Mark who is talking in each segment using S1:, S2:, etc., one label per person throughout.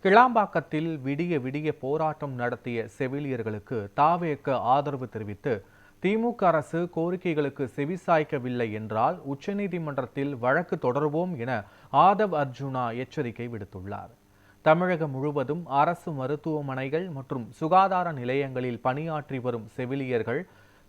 S1: கிளாம்பாக்கத்தில் விடிய விடிய போராட்டம் நடத்திய செவிலியர்களுக்கு தாவேக ஆதரவு தெரிவித்து திமுக அரசு கோரிக்கைகளுக்கு செவிசாய்க்கவில்லை என்றால் உச்சநீதிமன்றத்தில் வழக்கு தொடருவோம் என ஆதவ் அர்ஜுனா எச்சரிக்கை விடுத்துள்ளார். தமிழகம் முழுவதும் அரசு மருத்துவமனைகள் மற்றும் சுகாதார நிலையங்களில் பணியாற்றி வரும் செவிலியர்கள்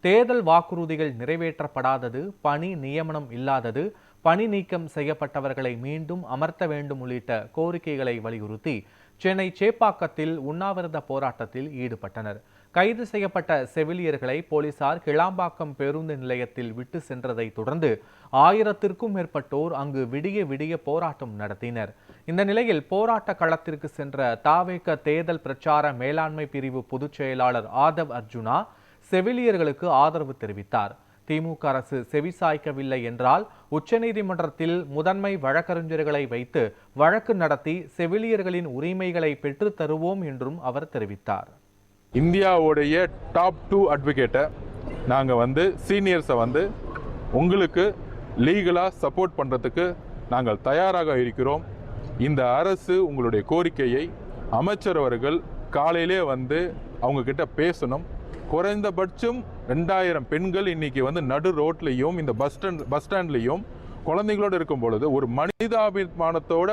S1: தேர்தல் வாக்குறுதிகள் நிறைவேற்றப்படாதது, பணி நியமனம் இல்லாதது, பணி நீக்கம் செய்யப்பட்டவர்களை மீண்டும் அமர்த்த வேண்டும் உள்ளிட்ட கோரிக்கைகளை வலியுறுத்தி சென்னை சேப்பாக்கத்தில் உண்ணாவிரத போராட்டத்தில் ஈடுபட்டனர். கைது செய்யப்பட்ட செவிலியர்களை போலீசார் கிளாம்பாக்கம் பேருந்து நிலையத்தில் விட்டு சென்றதை தொடர்ந்து 1000க்கும் மேற்பட்டோர் அங்கு விடிய விடிய போராட்டம் நடத்தினர். இந்த நிலையில் போராட்ட களத்திற்கு சென்ற தாவேக தேர்தல் பிரச்சார மேலாண்மை பிரிவு பொதுச் செயலாளர் ஆதவ் அர்ஜுனா செவிலியர்களுக்கு ஆதரவு தெரிவித்தார். திமுக அரசு செவிசாய்க்கவில்லை என்றால் உச்சநீதிமன்றத்தில் முதன்மை வழக்கறிஞர்களை வைத்து வழக்கு நடத்தி செவிலியர்களின் உரிமைகளை பெற்று தருவோம் என்றும் அவர் தெரிவித்தார்.
S2: இந்தியாவுடைய டாப் 2 அட்வொகேட்டை நாங்கள் சீனியர்ஸை உங்களுக்கு லீகலாக சப்போர்ட் பண்ணுறதுக்கு நாங்கள் தயாராக இருக்கிறோம். இந்த அரசு உங்களுடைய கோரிக்கையை அமைச்சர் அவர்கள் காலையிலே அவங்க கிட்ட பேசணும். குறைந்தபட்சம் 2000 பெண்கள் இன்னைக்கு நடு ரோட்லையும் இந்த பஸ் ஸ்டாண்ட்லையும் குழந்தைகளோடு இருக்கும் பொழுது ஒரு மனிதாபிமானத்தோட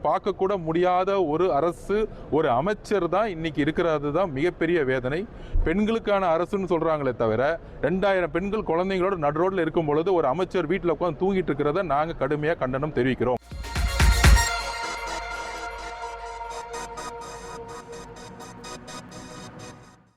S2: பார்க்கக்கூட முடியாத ஒரு அரசு, ஒரு அமைச்சர் தான் இன்னைக்கு இருக்கிறது தான் மிகப்பெரிய வேதனை. பெண்களுக்கான அரசுன்னு சொல்றாங்களே தவிர 2000 பெண்கள் குழந்தைகளோட நடு ரோட்ல இருக்கும் பொழுது ஒரு அமைச்சர் வீட்டில் உட்காந்து தூங்கிட்டு இருக்கிறத நாங்கள் கடுமையாக கண்டனம் தெரிவிக்கிறோம்.